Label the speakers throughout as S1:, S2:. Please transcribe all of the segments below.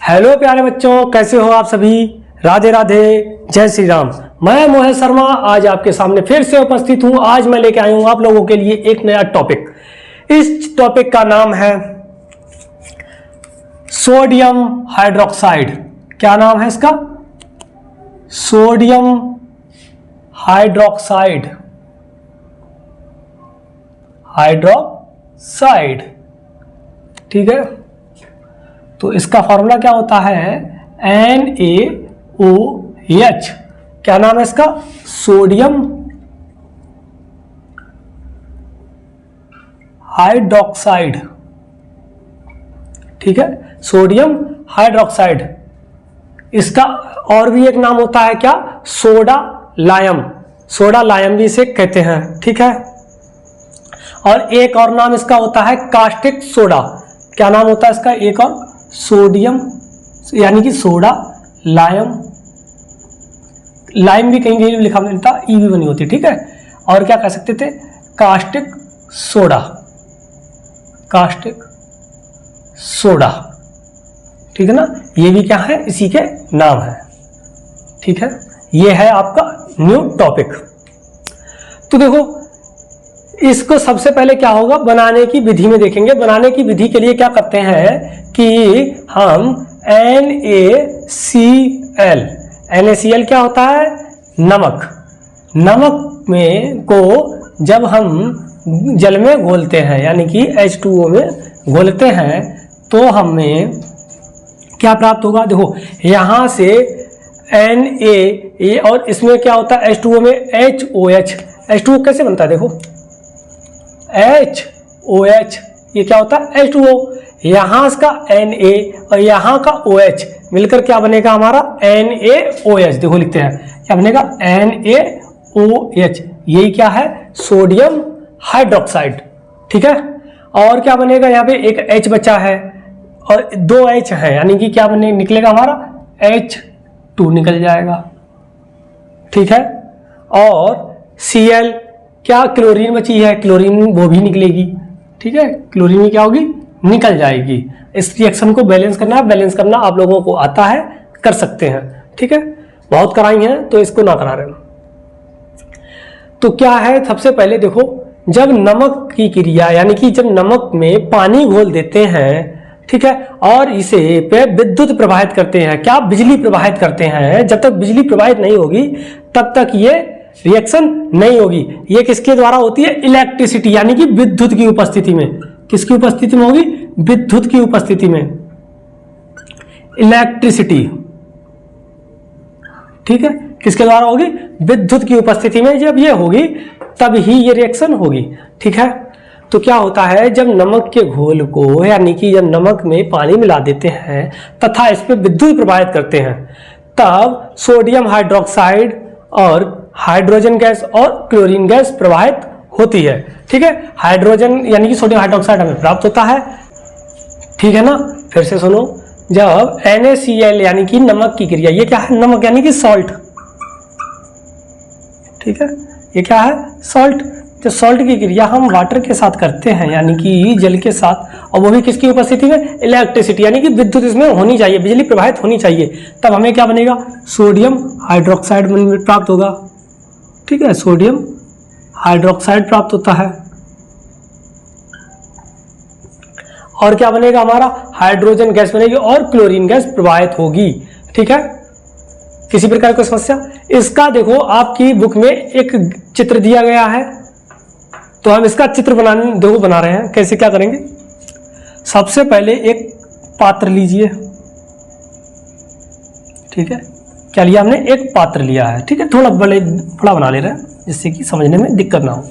S1: Hello प्यारे बच्चों, कैसे हो आप सभी। राधे राधे, जय श्री राम। मैं मोहित शर्मा आज आपके सामने फिर से उपस्थित हूं। आज मैं लेके आया हूं आप लोगों के लिए एक नया टॉपिक। इस टॉपिक का नाम है सोडियम हाइड्रोक्साइड। क्या नाम है इसका? Sodium hydroxide. हाइड्रोक्साइड, ठीक है। तो इसका फॉर्मूला क्या होता है? NaOH। क्या नाम है इसका? सोडियम हाइड्रोक्साइड, ठीक है, सोडियम हाइड्रोक्साइड। इसका और भी एक नाम होता है क्या? Soda lime. सोडा लायम भी इसे कहते हैं, ठीक है। और एक और नाम इसका होता है कास्टिक सोडा। क्या नाम होता है इसका? एक और सोडियम यानी कि सोडा लायम। लाइम भी कहीं कहीं लिखा मिलता, ई भी बनी होती, ठीक है। और क्या कह सकते थे? Caustic soda. कास्टिक सोडा, ठीक है ना। ये भी क्या है? इसी के नाम है, ठीक है। ये है आपका न्यू टॉपिक। तो देखो, इसको सबसे पहले क्या होगा, बनाने की विधि में देखेंगे। बनाने की विधि के लिए क्या करते हैं कि हम NaCl। NaCl क्या होता है? नमक। नमक में को जब हम जल में घोलते हैं यानी कि H2O में घोलते हैं तो हमें क्या प्राप्त होगा? देखो यहां से Na और इसमें क्या होता है? H2O में HOH। H2O कैसे बनता है? देखो HOH, ये क्या होता है? H2O। यहां का Na और यहां का OH मिलकर क्या बनेगा हमारा? NaOH। देखो लिखते हैं क्या बनेगा? NaOH। यही क्या है? सोडियम हाइड्रोक्साइड, ठीक है। और क्या बनेगा? यहाँ पे एक H बचा है और दो H है यानी कि क्या बने निकलेगा हमारा? H2 निकल जाएगा, ठीक है। और Cl, क्या क्लोरीन बची है? क्लोरीन वो भी निकलेगी, ठीक है। क्लोरीन में क्या होगी? निकल जाएगी। इस रिएक्शन को बैलेंस करना आप लोगों को आता है, कर सकते हैं, ठीक है। बहुत कराई हैं तो इसको ना करा रहे। तो क्या है? सबसे पहले देखो, जब नमक की क्रिया यानी कि जब नमक में पानी घोल देते हैं, ठीक है, और इसे पे विद्युत प्रवाहित करते हैं, क्या बिजली प्रवाहित करते हैं। जब तक बिजली प्रवाहित नहीं होगी तब तक ये रिएक्शन नहीं होगी। ये किसके द्वारा होती है? इलेक्ट्रिसिटी यानी कि विद्युत की उपस्थिति में। किसकी उपस्थिति में होगी? विद्युत की उपस्थिति में, इलेक्ट्रिसिटी, ठीक है। किसके द्वारा होगी? विद्युत की उपस्थिति में जब ये होगी तब ही ये रिएक्शन होगी, ठीक है। तो क्या होता है, जब नमक के घोल को यानी कि जब नमक में पानी मिला देते हैं तथा इस पर विद्युत प्रवाहित करते हैं तब सोडियम हाइड्रोक्साइड और हाइड्रोजन गैस और क्लोरीन गैस प्रवाहित होती है, ठीक है। हाइड्रोजन यानी कि सोडियम हाइड्रोक्साइड हमें प्राप्त होता है, ठीक है ना। फिर से सुनो, जब NaCl यानी कि नमक की क्रिया, ये क्या है? नमक यानी कि सॉल्ट, ठीक है। ये क्या है? सॉल्ट। जो सॉल्ट की क्रिया हम वाटर के साथ करते हैं यानी कि जल के साथ, और वो भी किसकी उपस्थिति में? इलेक्ट्रिसिटी यानी कि विद्युत इसमें होनी चाहिए, बिजली प्रवाहित होनी चाहिए, तब हमें क्या बनेगा? सोडियम हाइड्रोक्साइड प्राप्त होगा, ठीक है। सोडियम हाइड्रोक्साइड प्राप्त होता है। और क्या बनेगा हमारा? हाइड्रोजन गैस बनेगी और क्लोरीन गैस प्रवाहित होगी, ठीक है। किसी प्रकार की समस्या? इसका देखो आपकी बुक में एक चित्र दिया गया है, तो हम इसका चित्र बना रहे हैं। कैसे क्या करेंगे? सबसे पहले एक पात्र लीजिए, ठीक है। क्या लिया हमने? एक पात्र लिया है, ठीक है। थोड़ा बना ले रहे हैं जिससे कि समझने में दिक्कत ना हो।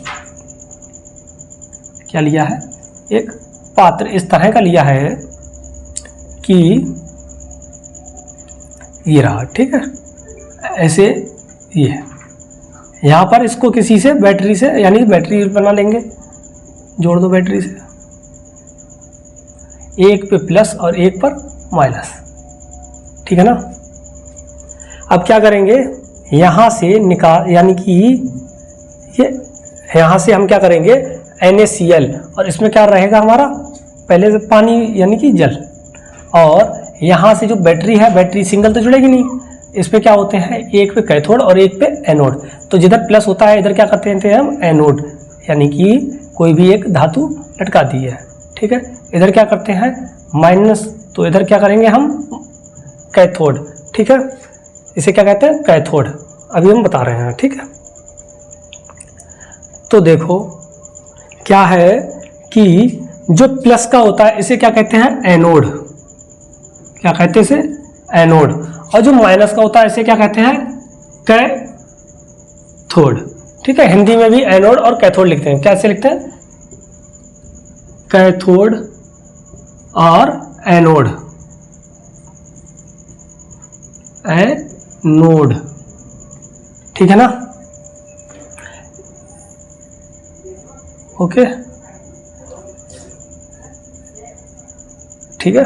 S1: क्या लिया है? एक पात्र इस तरह का लिया है कि ये रहा, ठीक है। ऐसे ये है। यहाँ पर इसको किसी से बैटरी से यानी बैटरी बना लेंगे, जोड़ दो बैटरी से, एक पे प्लस और एक पर माइनस, ठीक है ना। अब क्या करेंगे? यहां से निकाल यानी कि ये यहां से हम क्या करेंगे? NaCl, और इसमें क्या रहेगा हमारा? पहले से पानी यानी कि जल, और यहाँ से जो बैटरी है, बैटरी सिंगल तो जुड़ेगी नहीं, इस पे क्या होते हैं, एक पे कैथोड और एक पे एनोड। तो जिधर प्लस होता है इधर क्या करते हैं हम, एनोड, यानी कि कोई भी एक धातु लटका दी है, ठीक है। इधर क्या करते हैं माइनस, तो इधर क्या करेंगे हम, कैथोड, ठीक है। इसे क्या कहते हैं, कैथोड, अभी हम बता रहे हैं, ठीक है। तो देखो क्या है कि जो प्लस का होता है इसे क्या कहते हैं, एनोड, क्या कहते हैं इसे, एनोड। और जो माइनस का होता है इसे क्या कहते हैं, कैथोड, ठीक है। हिंदी में भी एनोड और कैथोड लिखते हैं, कैसे लिखते हैं, कैथोड और एनोड, एनोड, ठीक है ना, ओके, ठीक है।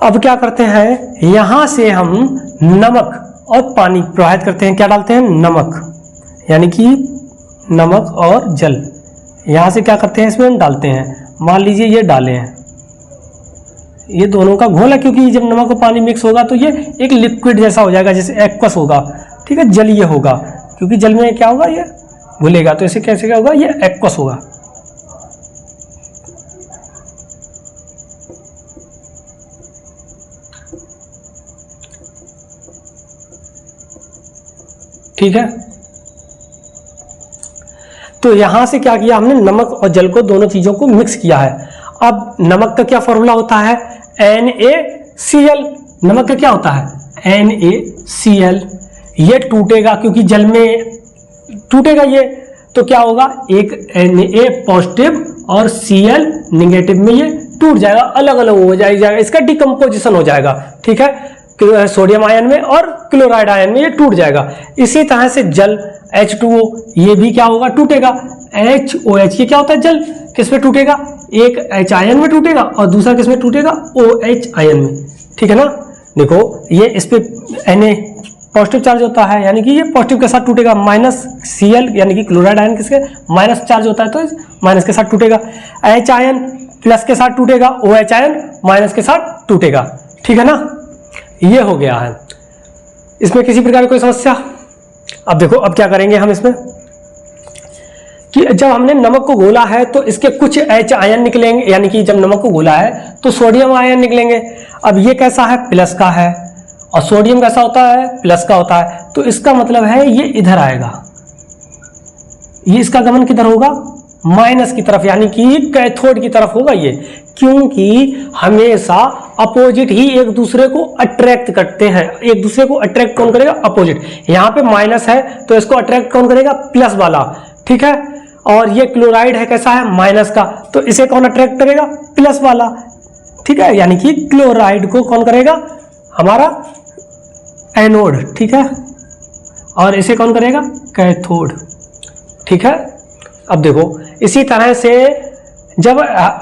S1: अब क्या करते हैं, यहां से हम नमक और पानी प्रवाहित करते हैं, क्या डालते हैं, नमक, यानी कि नमक और जल, यहां से क्या करते हैं, इसमें हम डालते हैं। मान लीजिए ये डाले हैं, ये दोनों का घोल है, क्योंकि जब नमक और पानी मिक्स होगा तो ये एक लिक्विड जैसा हो जाएगा, जैसे एक्वस होगा, ठीक है, जलीय होगा, क्योंकि जल में क्या होगा, ये घुलेगा, तो इसे कैसे क्या होगा, ये एक्वस होगा। ठीक है, तो यहां से क्या किया हमने, नमक और जल को, दोनों चीजों को मिक्स किया है। अब नमक का क्या फॉर्मूला होता है, NaCl, नमक का क्या होता है, NaCl। ये टूटेगा क्योंकि जल में टूटेगा ये, तो क्या होगा, एक Na पॉजिटिव और Cl निगेटिव में ये टूट जाएगा, अलग अलग हो जाएगा, इसका डिकम्पोजिशन हो जाएगा, ठीक है, सोडियम आयन में और क्लोराइड आयन में ये टूट जाएगा। इसी तरह से जल H2O, ये भी क्या होगा, टूटेगा, HOH, ये क्या होता है, जल, किस में टूटेगा, एक H आयन में टूटेगा और दूसरा किस में टूटेगा, OH आयन में, ठीक है ना। देखो ये इस पे Na पॉजिटिव चार्ज होता है, यानी कि ये पॉजिटिव के साथ टूटेगा, माइनस Cl यानी कि क्लोराइड आयन किसके माइनस चार्ज होता है, तो माइनस के साथ टूटेगा। H आयन प्लस के साथ टूटेगा, OH आयन माइनस के साथ टूटेगा, ठीक है ना। ये हो गया है, इसमें किसी प्रकार की कोई समस्या। अब देखो अब क्या करेंगे हम इसमें, कि जब हमने नमक को घोला है तो इसके कुछ H आयन निकलेंगे, यानी कि जब नमक को घोला है तो सोडियम आयन निकलेंगे। अब ये कैसा है, प्लस का है, और सोडियम कैसा होता है, प्लस का होता है, तो इसका मतलब है ये इधर आएगा, ये इसका गमन किधर होगा, माइनस की तरफ, यानी कि कैथोड की तरफ होगा ये, क्योंकि हमेशा अपोजिट ही एक दूसरे को अट्रैक्ट करते हैं। एक दूसरे को अट्रैक्ट कौन करेगा, अपोजिट। यहाँ पे माइनस है तो इसको अट्रैक्ट कौन करेगा, प्लस वाला, ठीक है। और ये क्लोराइड है, कैसा है, माइनस का, तो इसे कौन अट्रैक्ट करेगा, प्लस वाला, ठीक है, यानी कि क्लोराइड को कौन करेगा, हमारा एनोड, ठीक है, और इसे कौन करेगा, कैथोड, ठीक है। अब देखो इसी तरह से जब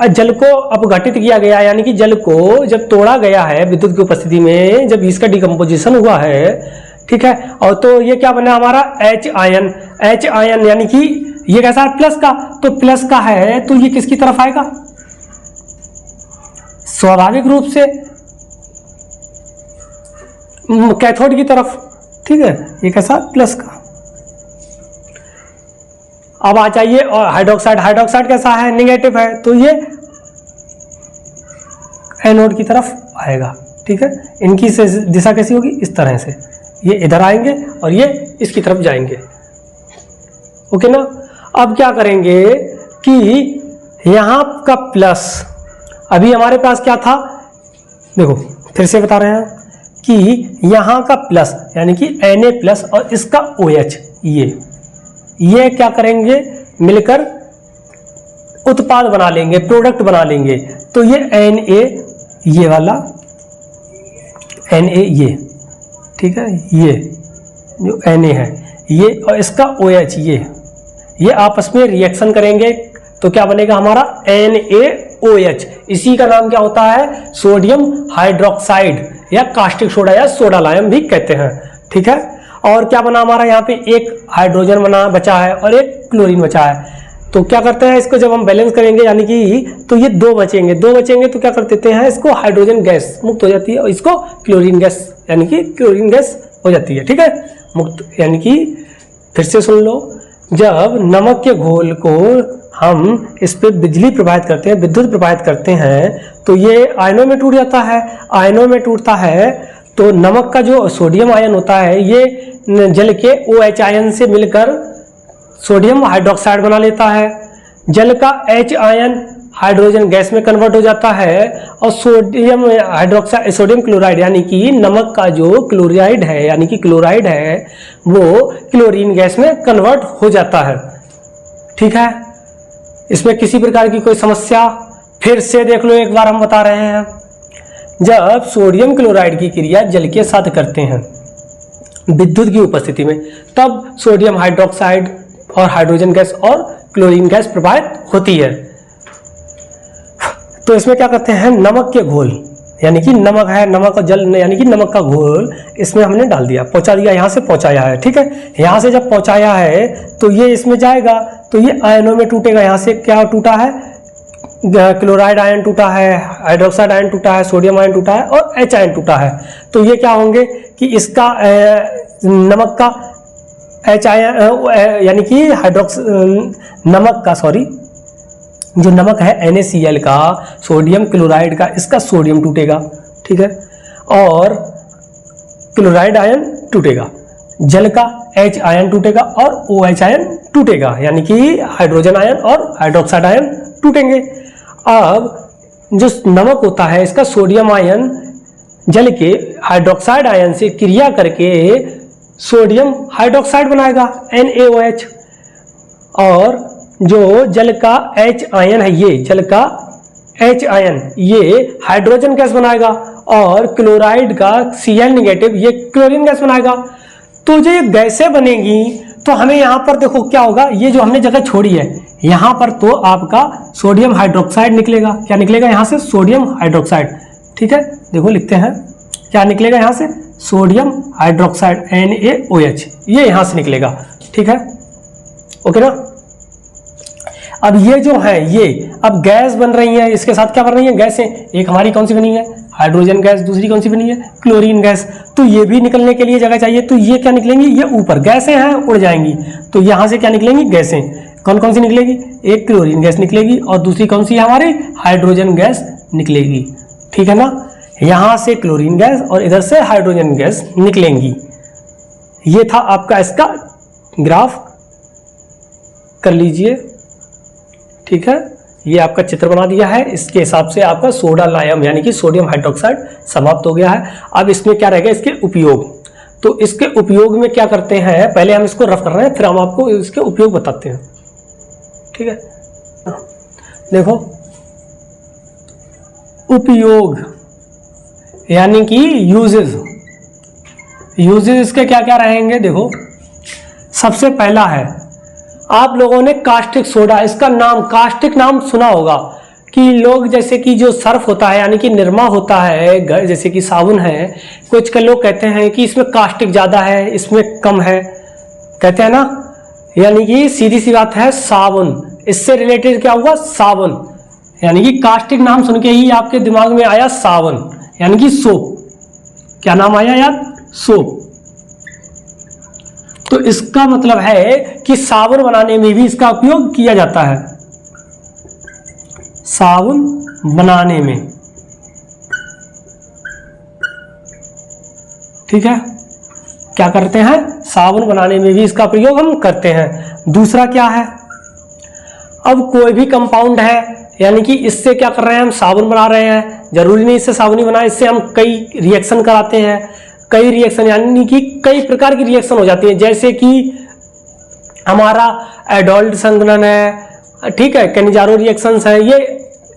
S1: जल को अपघटित किया गया, यानी कि जल को जब तोड़ा गया है विद्युत की उपस्थिति में, जब इसका डिकम्पोजिशन हुआ है, ठीक है, और तो ये क्या बना हमारा, H आयन, H आयन यानी कि ये कैसा है, प्लस का, तो प्लस का है तो ये किसकी तरफ आएगा, स्वाभाविक रूप से कैथोड की तरफ, ठीक है, ये कैसा, प्लस का। अब आ जाइए और हाइड्रोक्साइड, हाइड्रोक्साइड कैसा है, निगेटिव है, तो ये एनोड की तरफ आएगा, ठीक है। इनकी दिशा कैसी होगी, इस तरह से, ये इधर आएंगे और ये इसकी तरफ जाएंगे, ओके ना। अब क्या करेंगे कि यहां का प्लस, अभी हमारे पास क्या था, देखो फिर से बता रहे हैं कि यहां का प्लस यानी कि Na प्लस और इसका OH, ये क्या करेंगे, मिलकर उत्पाद बना लेंगे, प्रोडक्ट बना लेंगे। तो ये Na, ये वाला Na, ये ठीक है, ये जो Na है ये, और इसका OH ये आपस में रिएक्शन करेंगे तो क्या बनेगा हमारा NaOH। इसी का नाम क्या होता है, सोडियम हाइड्रोक्साइड या कास्टिक सोडा या सोडा लाइम भी कहते हैं, ठीक है। और क्या बना हमारा, यहाँ पे एक हाइड्रोजन बना बचा है और एक क्लोरीन बचा है, तो क्या करते हैं इसको जब हम बैलेंस करेंगे यानी कि तो ये दो बचेंगे तो क्या कर देते हैं इसको हाइड्रोजन गैस मुक्त हो जाती है और इसको क्लोरीन गैस यानी कि क्लोरीन गैस हो जाती है। ठीक है, मुक्त यानी कि फिर से सुन लो, जब नमक के घोल को हम इस पर बिजली प्रवाहित करते हैं, विद्युत प्रवाहित करते हैं, तो ये आयनों में टूट जाता है। आयनों में टूटता है तो नमक का जो सोडियम आयन होता है ये जल के OH आयन से मिलकर सोडियम हाइड्रोक्साइड बना लेता है। जल का H आयन हाइड्रोजन गैस में कन्वर्ट हो जाता है और सोडियम हाइड्रोक्साइड सोडियम क्लोराइड यानी कि नमक का जो क्लोराइड है यानी कि क्लोराइड है वो क्लोरीन गैस में कन्वर्ट हो जाता है। ठीक है, इसमें किसी प्रकार की कोई समस्या? फिर से देख लो, एक बार हम बता रहे हैं, जब सोडियम क्लोराइड की क्रिया जल के साथ करते हैं विद्युत की उपस्थिति में, तब सोडियम हाइड्रोक्साइड और हाइड्रोजन गैस और क्लोरीन गैस प्रवाहित होती है। तो इसमें क्या करते हैं, नमक के घोल यानी कि नमक है, नमक और जल यानी कि नमक का घोल इसमें हमने डाल दिया, पहुंचा दिया, यहाँ से पहुंचाया है। ठीक है, यहाँ से जब पहुंचाया है तो ये इसमें जाएगा तो ये आयनों में टूटेगा। यहाँ से क्या टूटा है, क्लोराइड आयन टूटा है, हाइड्रोक्साइड आयन टूटा है, सोडियम आयन टूटा है और H आयन टूटा है। तो ये क्या होंगे कि इसका नमक का H आयन यानी कि नमक का जो नमक है NaCl का, सोडियम क्लोराइड का, इसका सोडियम टूटेगा। ठीक है, और क्लोराइड आयन टूटेगा, जल का H आयन टूटेगा और OH आयन टूटेगा यानी कि हाइड्रोजन आयन और हाइड्रोक्साइड आयन टूटेंगे। अब जो नमक होता है इसका सोडियम आयन जल के हाइड्रोक्साइड आयन से क्रिया करके सोडियम हाइड्रोक्साइड बनाएगा NaOH, और जो जल का H आयन है, ये जल का H आयन ये हाइड्रोजन गैस बनाएगा और क्लोराइड का Cl नेगेटिव ये क्लोरीन गैस बनाएगा। तो जो ये गैसें बनेगी तो हमें यहाँ पर देखो क्या होगा, ये जो हमने जगह छोड़ी है यहाँ पर तो आपका सोडियम हाइड्रोक्साइड निकलेगा। क्या निकलेगा यहाँ से, सोडियम हाइड्रोक्साइड। ठीक है, देखो लिखते हैं क्या निकलेगा यहाँ से, सोडियम हाइड्रोक्साइड NaOH, ये यहाँ से निकलेगा। ठीक है, ओके ना। अब ये जो है ये अब गैस बन रही है, इसके साथ क्या बन रही है, गैसें। एक हमारी कौन सी बनी है, हाइड्रोजन गैस, दूसरी कौन सी बनी है, क्लोरीन गैस। तो ये भी निकलने के लिए जगह चाहिए, तो ये क्या निकलेंगी, ये ऊपर गैसें हैं उड़ जाएंगी, तो यहाँ से क्या निकलेंगी, गैसें। कौन कौन सी निकलेगी, एक क्लोरीन गैस निकलेगी और दूसरी कौन सी है हमारी, हाइड्रोजन गैस निकलेगी। ठीक है ना, यहाँ से क्लोरीन गैस और इधर से हाइड्रोजन गैस निकलेंगी। ये था आपका इसका ग्राफ, कर लीजिए। ठीक है, ये आपका चित्र बना दिया है, इसके हिसाब से आपका सोडा लाइम यानी कि सोडियम हाइड्रोक्साइड समाप्त हो गया है। अब इसमें क्या रहेगा, इसके उपयोग। तो इसके उपयोग में क्या करते हैं, पहले हम इसको रफ कर रहे हैं फिर हम आपको इसके उपयोग बताते हैं। ठीक है, देखो उपयोग यानी कि यूजेस इसके क्या क्या रहेंगे। देखो सबसे पहला है, आप लोगों ने कास्टिक सोडा, इसका नाम कास्टिक नाम सुना होगा कि लोग जैसे कि जो सर्फ होता है यानी कि निरमा होता है, जैसे कि साबुन है, कुछ के लोग कहते हैं कि इसमें कास्टिक ज़्यादा है इसमें कम है, कहते हैं ना। यानी कि सीधी सी बात है, साबुन, इससे रिलेटेड क्या हुआ, साबुन। यानी कि कास्टिक नाम सुन के ही आपके दिमाग में आया साबुन यानी कि सोप। क्या नाम आया यार, सोप। तो इसका मतलब है कि साबुन बनाने में भी इसका उपयोग किया जाता है, साबुन बनाने में। ठीक है, क्या करते हैं, साबुन बनाने में भी इसका प्रयोग हम करते हैं। दूसरा क्या है, अब कोई भी कंपाउंड है यानी कि इससे क्या कर रहे हैं, हम साबुन बना रहे हैं, जरूरी नहीं इससे साबुन ही बनाए, इससे हम कई रिएक्शन कराते हैं। कई रिएक्शन यानी कि कई प्रकार की रिएक्शन हो जाती है, जैसे कि हमारा एडोल्ट संघनन है, ठीक है, कैनिजारो रिएक्शंस है, ये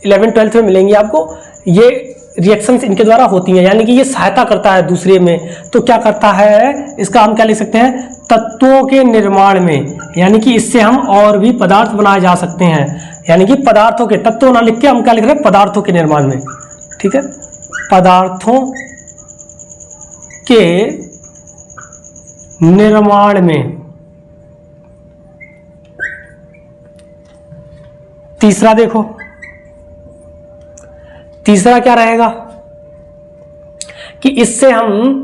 S1: 11th-12th में मिलेंगी आपको। ये रिएक्शंस इनके द्वारा होती हैं, यानी कि ये सहायता करता है दूसरे में। तो क्या करता है, इसका हम क्या लिख सकते हैं, तत्वों के निर्माण में, यानी कि इससे हम और भी पदार्थ बनाए जा सकते हैं। यानी कि पदार्थों के, तत्वों ना लिख के हम क्या लिख रहे हैं, पदार्थों के निर्माण में। ठीक है, पदार्थों के निर्माण में तीसरा देखो, तीसरा क्या रहेगा कि इससे हम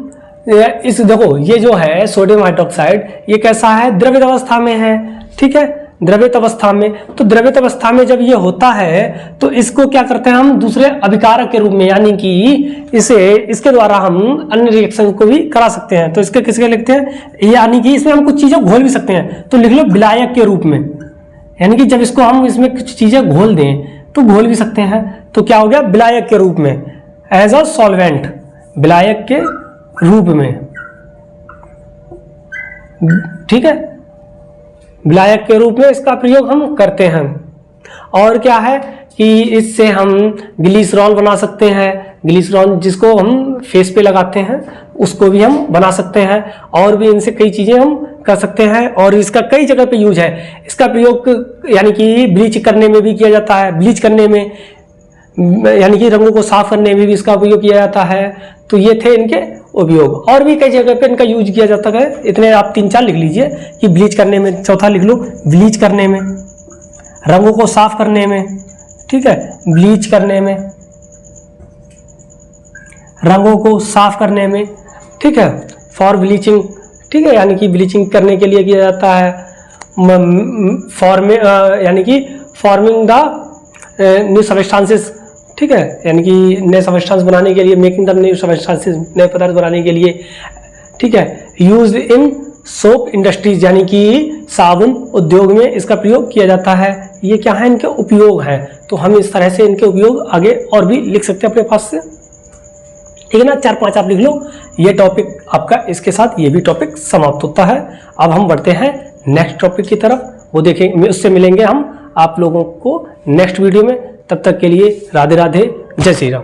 S1: इस देखो ये जो है सोडियम हाइड्रोक्साइड ये कैसा है, द्रवित अवस्था में है, ठीक है, द्रवित अवस्था में। तो द्रवित अवस्था में जब ये होता है तो इसको क्या करते हैं हम दूसरे अभिकारक के रूप में, यानी कि इसके द्वारा हम अन्य रिएक्शन को भी करा सकते हैं। तो इसके किसके लिखते हैं, यानी कि इसमें हम कुछ चीजें घोल भी सकते हैं, तो लिख लो विलायक के रूप में, यानी कि जब इसको हम इसमें कुछ चीजें घोल दें तो घोल भी सकते हैं। तो क्या हो गया, विलायक के रूप में, एज अ सॉल्वेंट, विलायक के रूप में, ठीक है, विलायक के रूप में इसका प्रयोग हम करते हैं। और क्या है कि इससे हम ग्लिसरॉल बना सकते हैं, ग्लिसरॉल जिसको हम फेस पे लगाते हैं उसको भी हम बना सकते हैं, और भी इनसे कई चीजें हम कर सकते हैं। और इसका कई जगह पे यूज है, इसका प्रयोग यानी कि ब्लीच करने में भी किया जाता है, ब्लीच करने में यानी कि रंगों को साफ करने में भी इसका उपयोग किया जाता है। तो ये थे इनके उपयोग, और भी कई जगह पे इनका यूज किया जाता है। इतने आप 3-4 लिख लीजिए कि ब्लीच करने में, चौथा लिख लो ब्लीच करने में, रंगों को साफ करने में, ठीक है, ब्लीच करने में, रंगों को साफ करने में, ठीक है, फॉर ब्लीचिंग, ठीक है, यानी कि ब्लीचिंग करने के लिए किया जाता है। यानी कि फॉर्मिंग द न्यू सबस्टांसेस, ठीक है, यानी कि नए सबस्टांस बनाने के लिए, मेकिंग द न्यू सबस्टांसेस, नए पदार्थ बनाने के लिए, ठीक है, यूज इन सोप इंडस्ट्रीज, यानी कि साबुन उद्योग में इसका प्रयोग किया जाता है। ये क्या है, इनके उपयोग हैं। तो हम इस तरह से इनके उपयोग आगे और भी लिख सकते हैं अपने पास से, ठीक है ना। 4-5 आप लिख लो। ये टॉपिक आपका इसके साथ ये भी टॉपिक समाप्त होता है। अब हम बढ़ते हैं नेक्स्ट टॉपिक की तरफ, वो देखेंगे, उससे मिलेंगे हम आप लोगों को नेक्स्ट वीडियो में। तब तक के लिए राधे राधे, जय श्री राम।